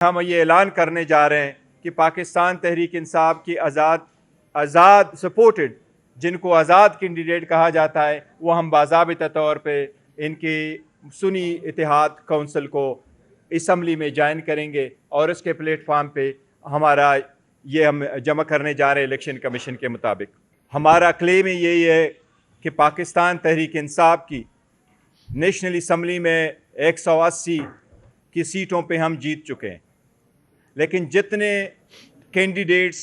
हम ये ऐलान करने जा रहे हैं कि पाकिस्तान तहरीक इंसाफ की आज़ाद सपोर्टेड जिनको आज़ाद कैंडिडेट कहा जाता है वो हम बाज़ाबिता तौर पे इनकी सुन्नी इत्तेहाद काउंसिल को असम्बली में ज्वाइन करेंगे और उसके प्लेटफार्म पे हमारा ये हम जमा करने जा रहे हैं। इलेक्शन कमीशन के मुताबिक हमारा क्लेम यही है कि पाकिस्तान तहरीक इंसाफ की नेशनल असम्बली में 180 की सीटों पे हम जीत चुके हैं, लेकिन जितने कैंडिडेट्स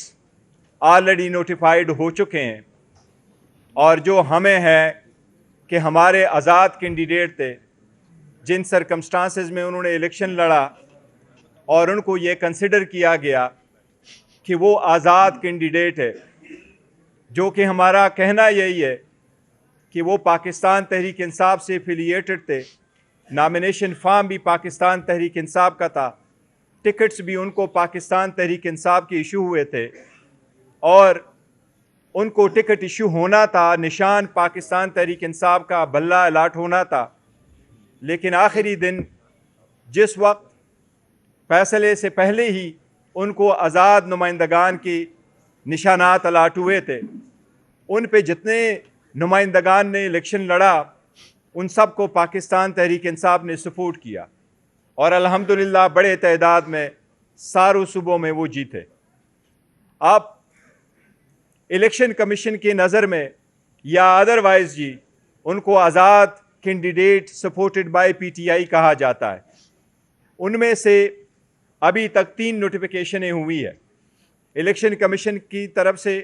ऑलरेडी नोटिफाइड हो चुके हैं और जो हमें है कि हमारे आज़ाद कैंडिडेट थे जिन सरकमस्टांसेस में उन्होंने इलेक्शन लड़ा और उनको ये कंसिडर किया गया कि वो आज़ाद कैंडिडेट है, जो कि हमारा कहना यही है कि वो पाकिस्तान तहरीक इंसाफ से एफिलिएटेड थे, नॉमिनेशन फॉर्म भी पाकिस्तान तहरीक इंसाफ का था, टिकट्स भी उनको पाकिस्तान तहरीक इंसाफ के इशू हुए थे और उनको टिकट इशू होना था, निशान पाकिस्तान तहरीक इंसाफ का बल्ला अलाट होना था। लेकिन आखिरी दिन जिस वक्त फैसले से पहले ही उनको आज़ाद नुमाइंदगान की निशानात अलाट हुए थे, उन पे जितने नुमाइंदगान ने इलेक्शन लड़ा उन सब को पाकिस्तान तहरीक इंसाफ ने सपोर्ट किया और अल्हम्दुलिल्लाह बड़े तादाद में सारों सूबों में वो जीते। अब इलेक्शन कमीशन की नज़र में या अदरवाइज जी उनको आज़ाद कैंडिडेट सपोर्टेड बाय पीटीआई कहा जाता है। उनमें से अभी तक 3 नोटिफिकेशनें हुई है। इलेक्शन कमीशन की तरफ से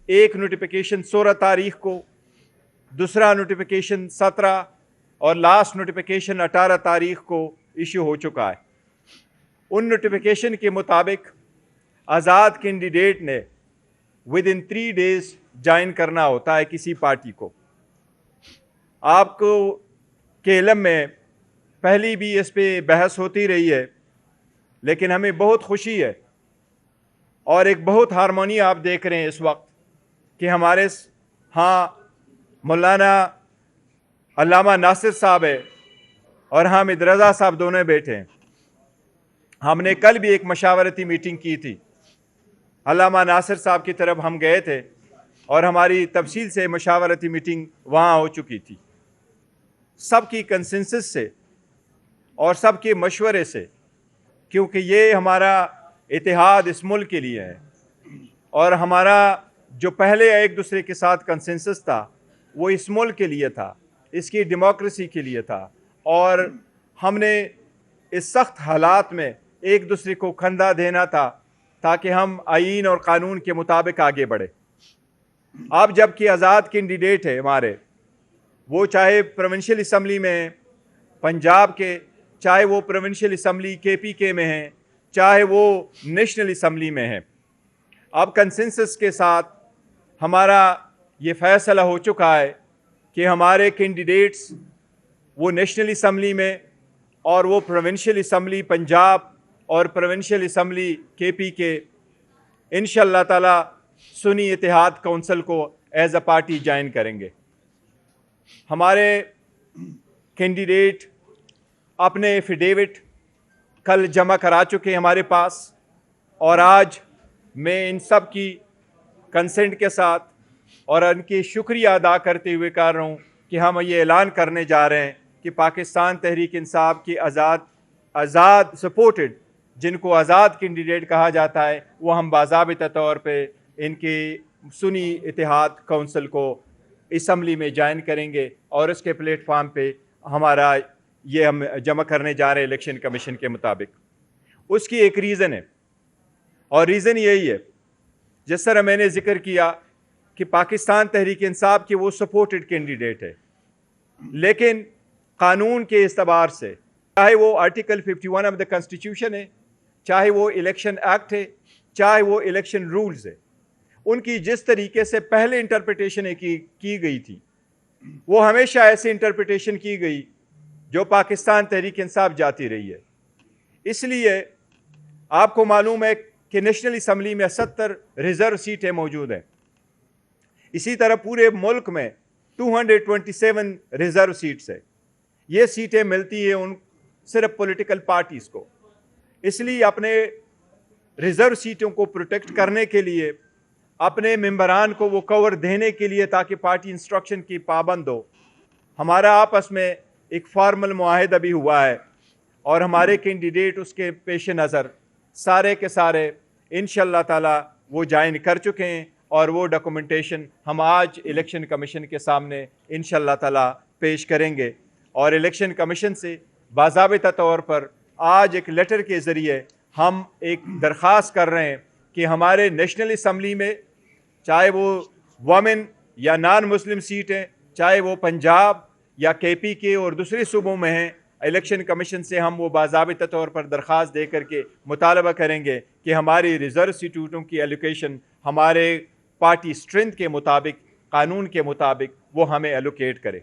एक नोटिफिकेशन 16 तारीख को, दूसरा नोटिफिकेशन 17 और लास्ट नोटिफिकेशन 18 तारीख को इशू हो चुका है। उन नोटिफिकेशन के मुताबिक आज़ाद कैंडिडेट ने विद इन 3 डेज़ ज्वाइन करना होता है किसी पार्टी को। आपको के इल्म में पहली भी इस पे बहस होती रही है, लेकिन हमें बहुत खुशी है और एक बहुत हारमोनी आप देख रहे हैं इस वक्त कि हमारे हाँ मौलाना अल्लामा नासिर साहब है और हामिद रज़ा साहब दोनों बैठे हैं। हमने कल भी एक मशावरती मीटिंग की थी, अल्लामा नासिर साहब की तरफ हम गए थे और हमारी तफसील से मशावरती मीटिंग वहाँ हो चुकी थी। सबकी कंसेंसस से और सबके मशवरे से, क्योंकि ये हमारा इतिहाद इस मुल्क के लिए है और हमारा जो पहले एक दूसरे के साथ कंसेंसस था वो इस मुल्क के लिए था, इसकी डेमोक्रेसी के लिए था और हमने इस सख्त हालात में एक दूसरे को कंधा देना था ताकि हम आईन और कानून के मुताबिक आगे बढ़े। अब जबकि आज़ाद कैंडिडेट है हमारे, वो चाहे प्रोविंशियल असम्बली में पंजाब के, चाहे वो प्रोविंशियल असम्बली केपीके में है, चाहे वो नेशनल असम्बली में है। अब कंसेंसस के साथ हमारा ये फ़ैसला हो चुका है कि हमारे कैंडिडेट्स वो नेशनल असम्बली में और वो प्रोविंशियल असम्बली पंजाब और प्रोविंशियल असम्बली केपीके इंशाअल्लाह ताला सुन्नी इत्तेहाद काउंसिल को एज अ पार्टी ज्वाइन करेंगे। हमारे कैंडिडेट अपने एफिडेविट कल जमा करा चुके हमारे पास और आज मैं इन सब की कंसेंट के साथ और उनकी शुक्रिया अदा करते हुए कह रहा हूँ कि हम ये ऐलान करने जा रहे हैं कि पाकिस्तान तहरीक इंसाफ की आज़ाद सपोर्टेड जिनको आज़ाद कैंडिडेट कहा जाता है वो हम बाज़ाबिता तौर पे इनकी सुन्नी इत्तेहाद काउंसिल को असम्बली में ज्वाइन करेंगे और उसके प्लेटफार्म पे हमारा ये हम जमा करने जा रहे हैं इलेक्शन कमीशन के मुताबिक। उसकी एक रीज़न है और रीज़न यही है, जिस तरह मैंने ज़िक्र किया कि पाकिस्तान तहरीक इंसाफ की वो सपोर्टेड कैंडिडेट है, लेकिन कानून के इस्तबार से, चाहे वो आर्टिकल 51 ऑफ द कॉन्स्टिट्यूशन है, चाहे वो इलेक्शन एक्ट है, चाहे वो इलेक्शन रूल्स है, उनकी जिस तरीके से पहले इंटरप्रिटेशन की गई थी वो हमेशा ऐसी इंटरप्रिटेशन की गई जो पाकिस्तान तहरीक इंसाफ जाती रही है। इसलिए आपको मालूम है कि नेशनल असम्बली में 70 रिज़र्व सीटें मौजूद हैं। इसी तरह पूरे मुल्क में 227 रिज़र्व सीट्स है। ये सीटें मिलती हैं उन सिर्फ पॉलिटिकल पार्टीज़ को। इसलिए अपने रिज़र्व सीटों को प्रोटेक्ट करने के लिए, अपने मेंबरान को वो कवर देने के लिए ताकि पार्टी इंस्ट्रक्शन की पाबंद हो, हमारा आपस में एक फॉर्मल मुआहिदा भी हुआ है और हमारे कैंडिडेट उसके पेश नज़र सारे के सारे इंशाअल्लाह ताला वो ज्वाइन कर चुके हैं और वो डॉक्यूमेंटेशन हम आज इलेक्शन कमीशन के सामने इंशाअल्लाह ताला पेश करेंगे। और इलेक्शन कमीशन से बाज़ाबिता तौर पर आज एक लेटर के ज़रिए हम एक दरख्वास्त कर रहे हैं कि हमारे नेशनल असम्बली में, चाहे वो वमेन या नॉन मुस्लिम सीटें, चाहे वो पंजाब या KP के और दूसरे सूबों में हैं, इलेक्शन कमीशन से हम वो बाज़ाबिता तौर पर दरख्वास्त दे करके मुतालबा करेंगे कि हमारी रिज़र्व सीटों की एलोकेशन हमारे पार्टी स्ट्रेंथ के मुताबिक, कानून के मुताबिक वो हमें एलोकेट करे।